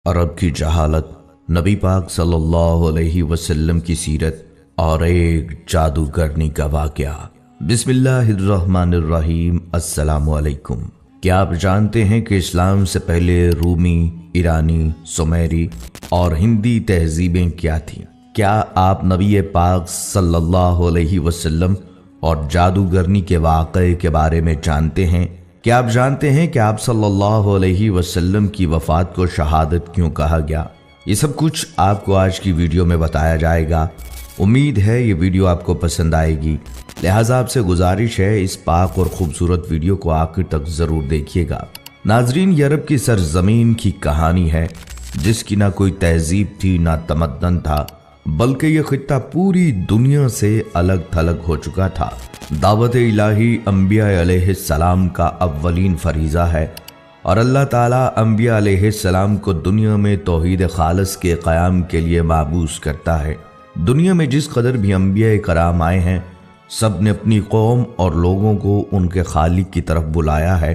अरब की जहालत, नबी पाक सल्लल्लाहु अलैहि वसल्लम की सीरत और एक जादूगरनी का वाक़या। बिस्मिल्लाहिर्रहमानिर्रहीम। अस्सलामु अलैकुम। क्या आप जानते हैं कि इस्लाम से पहले रूमी, ईरानी, सुमेरी और हिंदी तहजीबें क्या थीं? क्या आप नबी पाक सल्लल्लाहु अलैहि वसल्लम और जादूगरनी के वाक़ये के बारे में जानते हैं? क्या आप जानते हैं कि आप सल्लल्लाहु अलैहि वसल्लम की वफ़ात को शहादत क्यों कहा गया? ये सब कुछ आपको आज की वीडियो में बताया जाएगा। उम्मीद है ये वीडियो आपको पसंद आएगी, लिहाजा आपसे गुजारिश है इस पाक और खूबसूरत वीडियो को आखिर तक ज़रूर देखिएगा। नाजरीन, ये अरब की सरजमीन की कहानी है जिसकी ना कोई तहजीब थी ना तमद्दन था, बल्कि ये खित्ता पूरी दुनिया से अलग थलग हो चुका था। दावत इलाही अंबिया अलैहिस्सलाम का अव्वलीन फरीज़ा है और अल्लाह ताला अंबिया अलैहिस्सलाम को दुनिया में तौहीद खालिस के क़याम के लिए माबूस करता है। दुनिया में जिस कदर भी अंबिया कराम आए हैं, सब ने अपनी कौम और लोगों को उनके खालिक की तरफ बुलाया है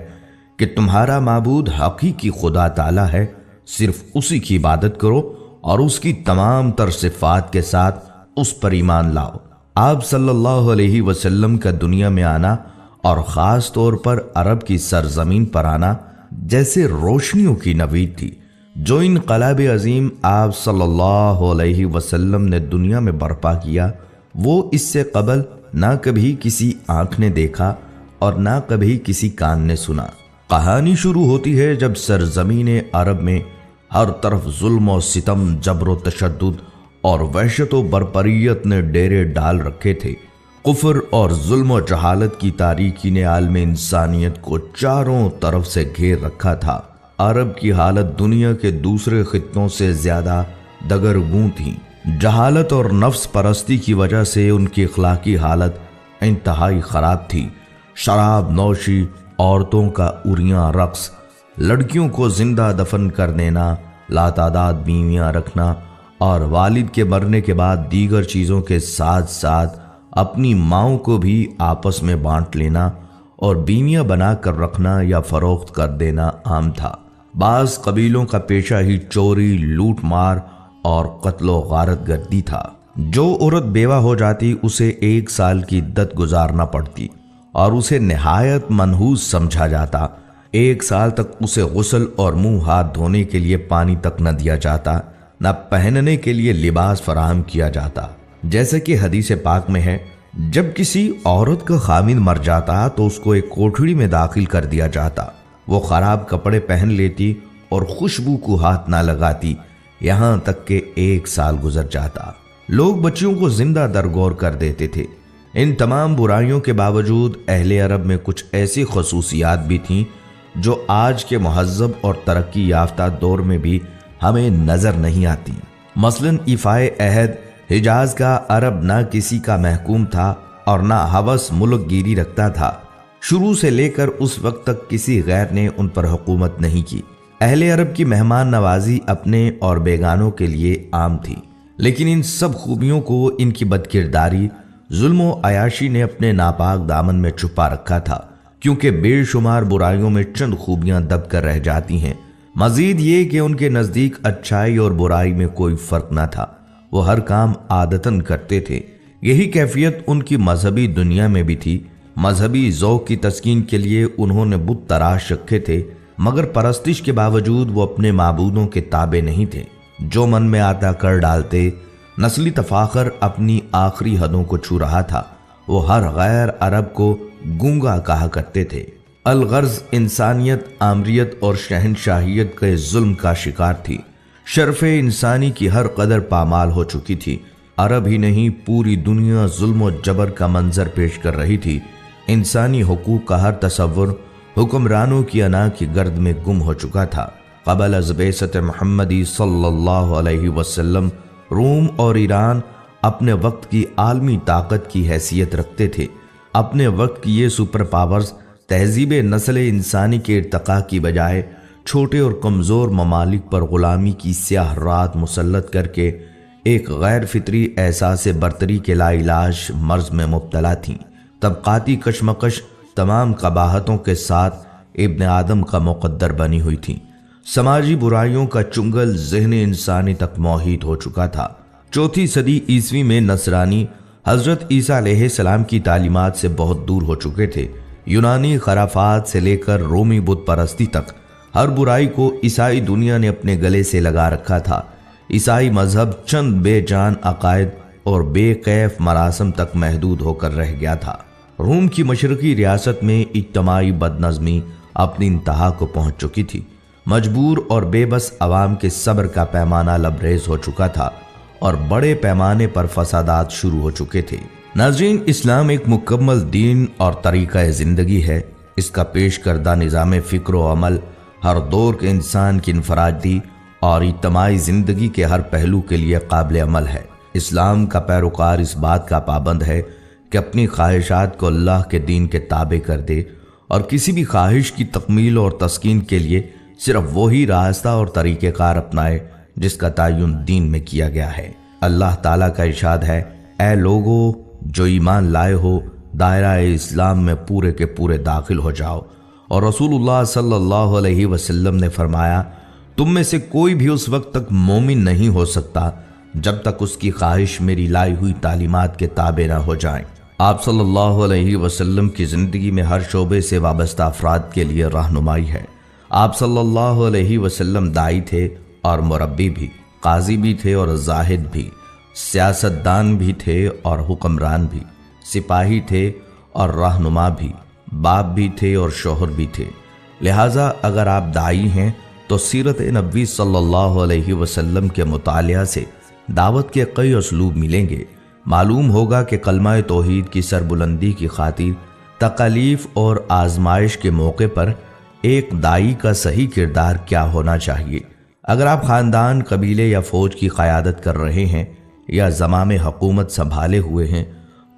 कि तुम्हारा माबूद हकीकी खुदा ताला है, सिर्फ उसी की इबादत करो और उसकी तमाम तर सिफ़ात के साथ उस पर ईमान लाओ। आप सल्लल्लाहु अलैहि वसल्लम का दुनिया में आना और ख़ास तौर पर अरब की सरजमीन पर आना जैसे रोशनियों की नवीद थी। जो इनक़लाब अज़ीम आप सल्लल्लाहु अलैहि वसल्लम ने दुनिया में बर्पा किया, वो इससे कबल ना कभी किसी आँख ने देखा और ना कभी किसी कान ने सुना। कहानी शुरू होती है जब सरजमीन अरब में हर तरफ जुल्म और सितम, जबर व तशद्दुद और वहशत व बरपरियत ने डेरे डाल रखे थे। कुफ्र और जुल्म और जहालत की तारीकी ने आलम इंसानियत को चारों तरफ से घेर रखा था। अरब की हालत दुनिया के दूसरे खित्तों से ज्यादा दगरगूं थी। जहालत और नफ्स परस्ती की वजह से उनकी अखलाकी हालत इंतहाई खराब थी। शराब नौशी, औरतों का उरियां रक्स, लड़कियों को जिंदा दफन कर देना, लातादाद बीवियां रखना और वालिद के मरने के बाद दीगर चीज़ों के साथ साथ अपनी माओं को भी आपस में बांट लेना और बीवियां बना कर रखना या फरोख्त कर देना आम था। बाज़ कबीलों का पेशा ही चोरी, लूट मार और कत्लो गारत गर्दी था। जो औरत बेवा हो जाती उसे 1 साल की इद्दत गुजारना पड़ती और उसे निहायत मनहूस समझा जाता। 1 साल तक उसे गुस्ल और मुंह हाथ धोने के लिए पानी तक न दिया जाता, न पहनने के लिए लिबास फराहम किया जाता। जैसे कि हदीस पाक में है, जब किसी औरत का खामिद मर जाता तो उसको एक कोठड़ी में दाखिल कर दिया जाता। वो खराब कपड़े पहन लेती और खुशबू को हाथ ना लगाती, यहाँ तक कि 1 साल गुजर जाता। लोग बच्चियों को जिंदा दरगोर कर देते थे। इन तमाम बुराइयों के बावजूद अहले अरब में कुछ ऐसी खसूसियात भी थीं जो आज के महज़्ज़ब और तरक्की याफ्ता दौर में भी हमें नजर नहीं आती। मसलन इफ़ाए अहद, हिजाज का अरब ना किसी का महकूम था और ना हवस मुल्क गिरी रखता था। शुरू से लेकर उस वक्त तक किसी गैर ने उन पर हुकूमत नहीं की। अहले अरब की मेहमान नवाजी अपने और बेगानों के लिए आम थी, लेकिन इन सब खूबियों को इनकी बदकिरदारी, जुल्म व अयाशी ने अपने नापाक दामन में छुपा रखा था, क्योंकि बेशुमार बुराइयों में चंद खूबियां दब कर रह जाती हैं। मजीद ये कि उनके नज़दीक अच्छाई और बुराई में कोई फ़र्क न था। वो हर काम आदतन करते थे। यही कैफियत उनकी मजहबी दुनिया में भी थी। मजहबी ज़ौक़ की तस्कीन के लिए उन्होंने बुत तराश रखे थे, मगर परस्तिश के बावजूद वो अपने माबूदों के ताबे नहीं थे। जो मन में आता कर डालते। नस्ली तफाखर अपनी आखिरी हदों को छू रहा था। वो हर गैर अरब को गूंगा कहा करते थे। अलगर्ज इंसानियत, आमरियत और शहनशाहियत के जुल्म का शिकार थी। शर्फ़े इंसानी की हर कदर पामाल हो चुकी थी। अरब ही नहीं, पूरी दुनिया जुल्म और जबर का मंजर पेश कर रही थी। इंसानी हुकूक का हर तसव्वुर हुक्मरानों की अना की गर्द में गुम हो चुका था। क़बल अज़ बेसत मुहम्मदी सल्लल्लाहु अलैहि वसल्लम रोम और ईरान अपने वक्त की आलमी ताकत की हैसियत रखते थे। अपने वक्त की ये सुपर पावर्स तहजीब नस्ल इंसानी के इर्तका की बजाय छोटे और कमज़ोर ममालिक पर ग़ुलामी की स्याह रात मुसल्लत करके एक गैर फितरी एहसास बरतरी के लाइलाज मर्ज में मुब्तला थीं। तबक़ाती कशमकश तमाम कबाहतों के साथ इब्न आदम का मुक़द्दर बनी हुई थी। समाजी बुराइयों का चुंगल ज़हन इंसानी तक मोहित हो चुका था। 4वीं सदी ईस्वी में नसरानी हजरत ईसा अलैहिस्सलाम की तालीमात से बहुत दूर हो चुके थे। यूनानी खराफात से लेकर रोमी बुत परस्ती तक हर बुराई को ईसाई दुनिया ने अपने गले से लगा रखा था। ईसाई मजहब चंद बेजान अकायद और बेकैफ मरासम तक महदूद होकर रह गया था। रोम की मशरकी रियासत में इज्तमाई बदनज़मी अपनी इंतहा को पहुंच चुकी थी। मजबूर और बेबस अवाम के सब्र का पैमाना लबरेज हो चुका था और बड़े पैमाने पर फसादात शुरू हो चुके थे। नाज़रीन, इस्लाम एक मुकम्मल दीन और तरीक़ा ज़िंदगी है। इसका पेश करदा निज़ाम फ़िक्र व अमल हर दौर के इंसान की इनफरादी और इज्तमाई ज़िंदगी के हर पहलू के लिए काबिल अमल है। इस्लाम का पैरोकार इस बात का पाबंद है कि अपनी ख्वाहिशात को अल्लाह के दीन के ताबे कर दे और किसी भी ख्वाहिश की तकमील और तस्कीन के लिए सिर्फ वही रास्ता और तरीक़ेकार अपनाए जिसका तयन दीन में किया गया है। अल्लाह ताला का इरशाद है, ऐ लोगो जो ईमान लाए हो, दायरा इस्लाम में पूरे के पूरे दाखिल हो जाओ। और रसूलुल्लाह सल्लल्लाहु अलैहि वसल्लम ने फरमाया, तुम में से कोई भी उस वक्त तक मोमिन नहीं हो सकता जब तक उसकी ख्वाहिश मेरी लाई हुई तालीमात के ताबे ना हो जाएं। आप सल्लल्लाहु अलैहि वसल्लम की ज़िंदगी में हर शोबे से वाबस्ता अफराद के लिए रहनुमाई है। आप सल्लल्लाहु अलैहि वसल्लम दाई थे और मुरब्बी भी, काजी भी थे और जाहिद भी, सियासतदान भी थे और हुक्मरान भी, सिपाही थे और रहनुमा भी, बाप भी थे और शोहर भी थे। लिहाजा अगर आप दाई हैं तो सीरत नबी सल्लल्लाहु अलैहि वसल्लम के मुतालिया से दावत के कई उसलूब मिलेंगे। मालूम होगा कि कलमा तौहीद की सरबुलंदी की खातिर तकलीफ और आजमाइश के मौके पर एक दाई का सही किरदार क्या होना चाहिए। अगर आप ख़ानदान, कबीले या फ़ौज की क़यादत कर रहे हैं या ज़माम हुकूमत संभाले हुए हैं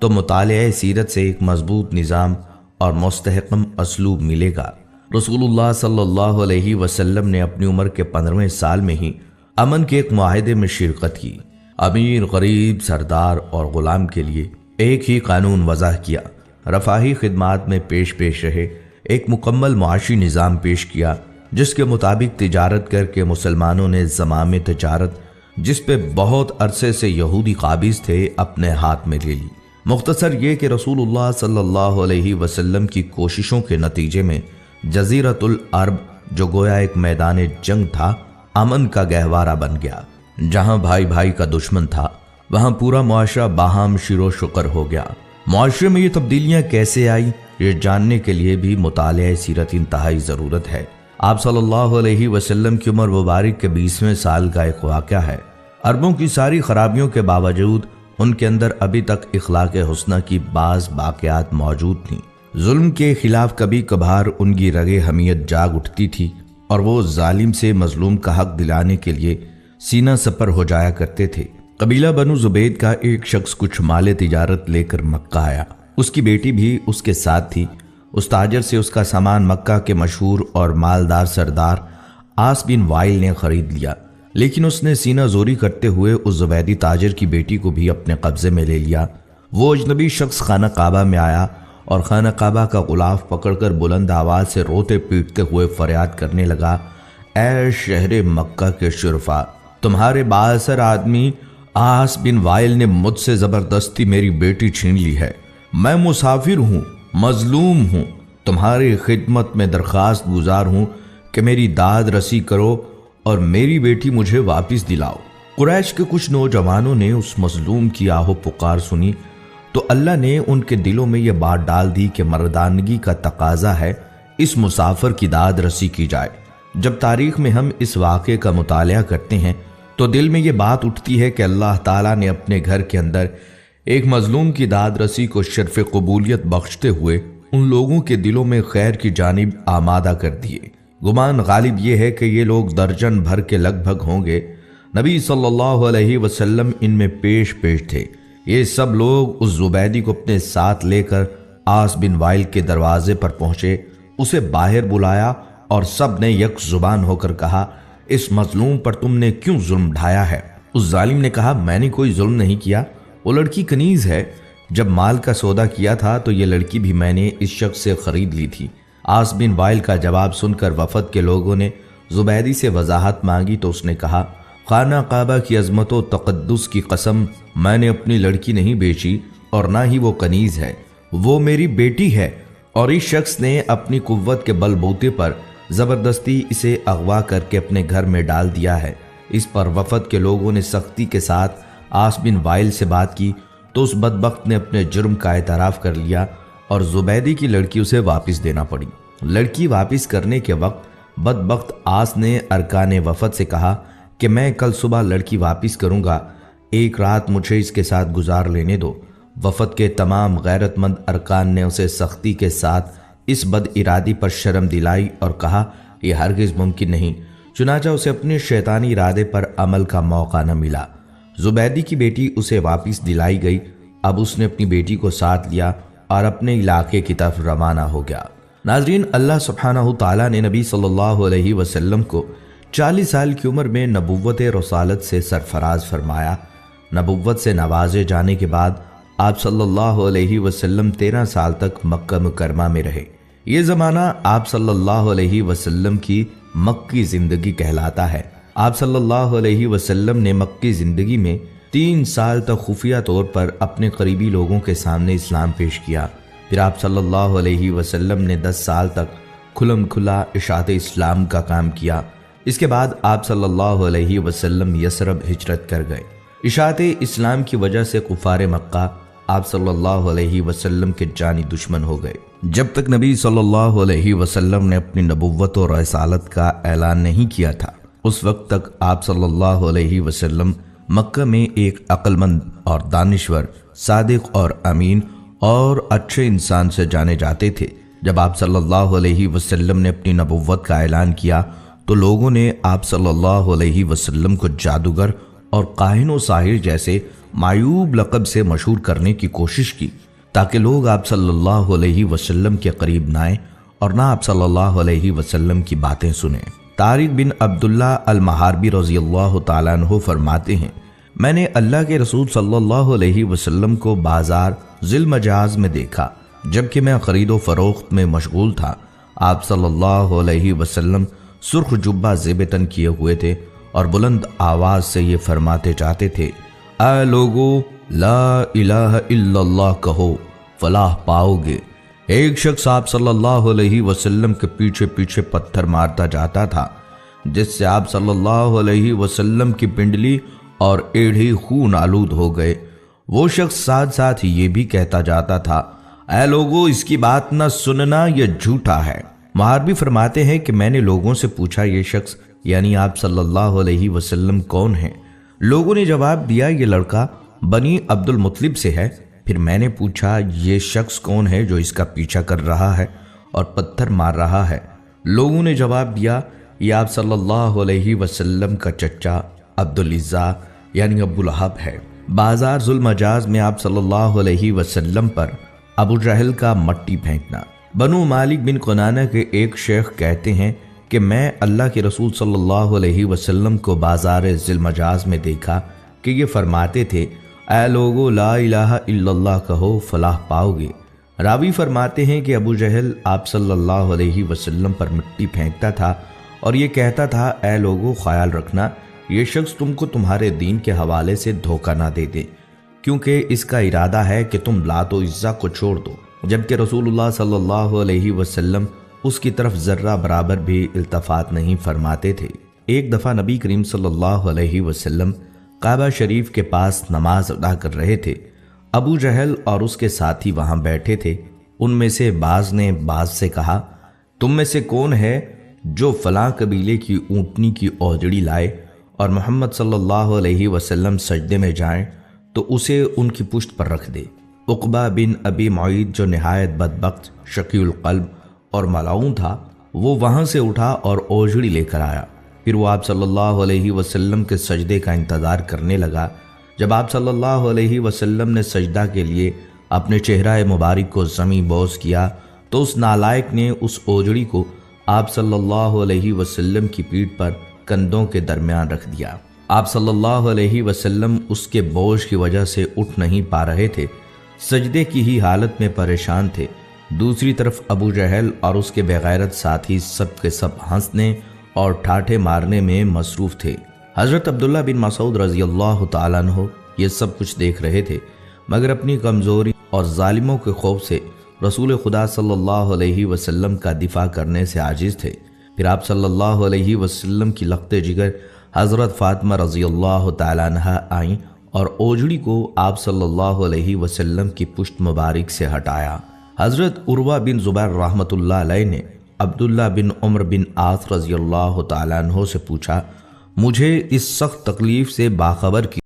तो मुतालिया सीरत से एक मजबूत निज़ाम और मुस्तहकम असलूब मिलेगा। रसूलुल्लाह सल्लल्लाहु अलैहि वसल्लम ने अपनी उम्र के 15वें साल में ही अमन के एक मुआहदे में शिरकत की। अमीर, गरीब, सरदार और गुलाम के लिए एक ही कानून वज़ा किया। रफ़ाही खिदमात में पेश रहे एक मुकम्मल मुआशी निज़ाम पेश किया जिसके मुताबिक तिजारत करके मुसलमानों ने ज़माम तिजारत, जिस पे बहुत अरसे से यहूदी काबिज थे, अपने हाथ में ले ली। मुख्तसर ये कि रसूलुल्लाह सल्लल्लाहु अलैहि वसल्लम की कोशिशों के नतीजे में जज़ीरतुल अरब, जो गोया एक मैदान जंग था, अमन का गहवारा बन गया। जहां भाई भाई का दुश्मन था वहां पूरा मुआशरा बाहम शिरो शुक्र हो गया। मुआशरे में ये तब्दीलियां कैसे आई, ये जानने के लिए भी मुतालिया सीरत इंतहाई ज़रूरत है। आप सल्लल्लाहु अलैहि वसल्लम की उम्र मुबारक के 20वें साल का एक वाक़या है। अरबों की सारी खराबियों के बावजूद उनके अंदर अभी तक इखलाक हुस्ना की बाज़ बाक़ियात मौजूद थीं। जुल्म के खिलाफ कभी कभार उनकी रगे हमीयत जाग उठती थी और वो जालिम से मजलूम का हक दिलाने के लिए सीना सपर हो जाया करते थे। कबीला बनु जुबैद का एक शख्स कुछ माले तिजारत लेकर मक्का आया। उसकी बेटी भी उसके साथ थी। उस ताजर से उसका सामान मक्का के मशहूर और मालदार सरदार आस बिन वाइल ने खरीद लिया, लेकिन उसने सीना जोरी करते हुए उस जुबैदी ताजर की बेटी को भी अपने कब्जे में ले लिया। वो अजनबी शख्स खाना काबा में आया और खाना काबा का गुलाफ पकड़कर बुलंद आवाज से रोते पीटते हुए फरियाद करने लगा, ऐ शहरे मक्का के शुरफा, तुम्हारे बासर आदमी आस बिन वाइल ने मुझसे जबरदस्ती मेरी बेटी छीन ली है। मैं मुसाफिर हूँ, मजलूम हूँ, तुम्हारी खिदमत में दरख्वास्त गुजार हूँ कि मेरी दाद रसी करो और मेरी बेटी मुझे वापस दिलाओ। कुरैश के कुछ नौजवानों ने उस मजलूम की आहो पुकार सुनी तो अल्लाह ने उनके दिलों में यह बात डाल दी कि मर्दानगी का तकाजा है इस मुसाफिर की दाद रसी की जाए। जब तारीख में हम इस वाक़े का मुतालिया करते हैं तो दिल में यह बात उठती है कि अल्लाह ताला ने अपने घर के अंदर एक मजलूम की दाद रसी को शर्फ कबूलियत बख्शते हुए उन लोगों के दिलों में खैर की जानिब आमादा कर दिए। गुमान गालिब यह है कि ये लोग दर्जन भर के लगभग होंगे। नबी सल्लल्लाहु अलैहि वसल्लम इनमें पेश थे। ये सब लोग उस जुबैदी को अपने साथ लेकर आस बिन वाइल के दरवाजे पर पहुंचे, उसे बाहर बुलाया और सब ने यक जुबान होकर कहा, इस मजलूम पर तुमने क्यों जुल्म ढाया है? उस जालिम ने कहा, मैंने कोई जुल्म नहीं किया, वो लड़की कनीज है। जब माल का सौदा किया था तो ये लड़की भी मैंने इस शख्स से खरीद ली थी। आस बिन वाइल का जवाब सुनकर वफद के लोगों ने زبیدی سے وضاحت مانگی تو اس نے کہا، خانہ کعبہ کی عظمت و تقدس کی قسم، میں نے اپنی لڑکی نہیں بیچی اور نہ ہی وہ کنیز ہے، وہ میری بیٹی ہے، اور اس شخص نے اپنی قوت کے بل بوتے پر زبردستی اسے اغوا کر کے اپنے گھر میں ڈال دیا ہے۔ اس پر وفد کے لوگوں نے سختی کے ساتھ عاص بن وائل سے بات کی تو اس بدبخت نے اپنے جرم کا اعتراف کر لیا اور زبیدی کی لڑکی اسے واپس دینا پڑی۔ لڑکی واپس کرنے کے وقت بدبخت عاص نے ارکان وفد سے کہا کہ میں کل صبح لڑکی واپس کروں گا، ایک رات مجھے اس کے ساتھ گزار لینے دو۔ وفد کے تمام غیرت مند ارکان نے اسے سختی کے ساتھ اس بد ارادی پر شرم دلائی اور کہا یہ ہرگز ممکن نہیں، چنانچہ اسے اپنے شیطانی ارادے پر عمل کا موقع نہ ملا۔ زبیدی کی بیٹی اسے واپس دلائی گئی۔ اب اس نے اپنی بیٹی کو ساتھ لیا اور اپنے علاقے کی طرف روانہ ہو گیا۔ ناظرین، اللہ سبحانہ تعالیٰ نے نبی صلی اللہ علیہ وسلم کو 40 سال کی عمر میں نبوت رسالت سے سرفراز فرمایا۔ نبوت سے نوازے جانے کے بعد آپ صلی اللہ علیہ وسلم 13 سال تک مکہ مکرمہ میں رہے۔ یہ زمانہ آپ صلی اللہ علیہ وسلم کی مکی زندگی کہلاتا ہے۔ آپ صلی اللہ علیہ وسلم نے مکی زندگی میں 3 سال تک خفیہ طور پر اپنے قریبی لوگوں کے سامنے اسلام پیش کیا۔ پھر آپ صلی اللہ علیہ وسلم نے 10 سال تک کھلم کھلا اشاعت اسلام کا کام کیا۔ اس کے بعد آپ صلی اللہ علیہ وسلم یثرب ہجرت کر گئے۔ اشاعت اسلام کی وجہ سے کفار مکہ آپ صلی اللہ علیہ وسلم کے جانی دشمن ہو گئے۔ جب تک نبی صلی اللہ علیہ وسلم نے اپنی نبوت اور رسالت کا اعلان نہیں کیا تھا، اس وقت تک آپ صلی اللہ علیہ وسلم مکہ میں ایک عقل مند اور دانشور، صادق اور امین اور اچھے انسان سے جانے جاتے تھے۔ جب آپ صلی اللہ علیہ وسلم نے اپنی نبوت کا اعلان کیا تو لوگوں نے آپ صلی اللہ علیہ وسلم کو جادوگر اور کاہن و ساحر جیسے معیوب لقب سے مشہور کرنے کی کوشش کی تاکہ لوگ آپ صلی اللہ علیہ وسلم کے قریب نہ آئیں اور نہ آپ صلی اللہ علیہ وسلم کی باتیں سنیں۔ طارق بن عبداللہ المحاربی رضی اللہ تعالیٰ عنہ فرماتے ہیں، میں نے اللہ کے رسول صلی اللہ علیہ وسلم کو بازار ذی المجاز میں دیکھا جبکہ میں خرید و فروخت میں مشغول تھا۔ آپ صلی اللہ علیہ وسلم سرخ جبہ زیب تن کیے ہوئے تھے اور بلند آواز سے یہ فرماتے جاتے تھے، اے لوگو لا الہ الا اللہ کہو فلاح پاؤ گے۔ ایک شخص آپ صلی اللہ علیہ وسلم کے پیچھے پیچھے پتھر مارتا جاتا تھا جس سے آپ صلی اللہ علیہ وسلم کی پنڈلی اور ایڑھی خون آلود ہو گئے۔ وہ شخص ساتھ ساتھ یہ بھی کہتا جاتا تھا، اے لوگو اس کی بات نہ سننا، یہ جھوٹا ہے۔ محاربی فرماتے ہیں کہ میں نے لوگوں سے پوچھا یہ شخص یعنی آپ صلی اللہ علیہ وسلم کون ہیں؟ لوگوں نے جواب دیا یہ لڑکا بنی عبد المطلب سے ہے۔ پھر میں نے پوچھا یہ شخص کون ہے جو اس کا پیچھا کر رہا ہے اور پتھر مار رہا ہے؟ لوگوں نے جواب دیا یہ آپ صلی اللہ علیہ وسلم کا چچا عبدالعزیٰ یعنی ابو لہب ہے۔ بازار ذی المجاز میں آپ صلی اللہ علیہ وسلم پر ابو جہل کا مٹی پھینکنا۔ بنو مالک بن کنانہ کے ایک شیخ کہتے ہیں کہ میں اللہ کے رسول صلی اللہ علیہ وسلم کو بازار ذی المجاز میں دیکھا کہ یہ فرماتے تھے، اے لوگو لا الہ الا اللہ کہو فلاح پاؤ گے۔ راوی فرماتے ہیں کہ ابو جہل آپ صلی اللہ علیہ وسلم پر مٹی پھینکتا تھا اور یہ کہتا تھا، اے لوگو خیال رکھنا یہ شخص تم کو تمہارے دین کے حوالے سے دھوکہ نہ دے دے، کیونکہ اس کا ارادہ ہے کہ تم لات و عزا کو چھوڑ دو، جبکہ رسول اللہ صلی اللہ علیہ وسلم اس کی طرف ذرہ برابر بھی التفات نہیں فرماتے تھے۔ ایک دفعہ نبی کریم صلی اللہ علیہ وسلم کعبہ شریف کے پاس نماز ادا کر رہے تھے۔ ابو جہل اور اس کے ساتھی وہاں بیٹھے تھے۔ ان میں سے بعض نے بعض سے کہا، تم میں سے کون ہے جو فلاں قبیلے کی اونٹنی کی اوجڑی لائے اور محمد صلی اللہ علیہ وسلم سجدے میں جائیں تو اسے ان کی پشت پر رکھ دے۔ عقبہ بن ابی معیط جو نہایت بدبخت، شقی القلب اور ملعون تھا، وہ وہاں سے اٹھا اور اوجڑی لے کر آیا۔ پھر وہ آپ صلی اللہ علیہ وسلم کے سجدے کا انتظار کرنے لگا۔ جب آپ صلی اللہ علیہ وسلم نے سجدہ کے لیے اپنے چہرہ مبارک کو زمین بوس کیا تو اس نالائق نے اس اوجڑی کو آپ صلی اللہ علیہ وسلم کی پیٹھ پر کندھوں کے درمیان رکھ دیا۔ آپ صلی اللہ علیہ وسلم اس کے بوجھ کی وجہ سے اٹھ نہیں پا رہے تھے، سجدے کی ہی حالت میں پریشان تھے۔ دوسری طرف ابو جہل اور اس کے بے غیرت ساتھی سب کے سب ہنسنے اور ٹھاٹھے مارنے میں مصروف تھے۔ حضرت عبداللہ بن مسعود رضی اللہ تعالیٰ عنہ یہ سب کچھ دیکھ رہے تھے، مگر اپنی کمزوری اور ظالموں کے خوف سے رسول خدا صلی اللہ علیہ وسلم کا دفاع کرنے سے عاجز تھے۔ پھر آپ صلی اللہ علیہ وسلم کی لخت جگر حضرت فاطمہ رضی اللہ تعالیٰ عنہ آئیں اور اوجڑی کو آپ صلی اللہ علیہ وسلم کی پشت مبارک سے ہٹایا۔ حضرت عروہ بن زبیر رحمۃ اللہ علیہ نے عبداللہ بن عمر بن عاص رضی اللہ تعالیٰ عنہ سے پوچھا، مجھے اس سخت تکلیف سے باخبر کی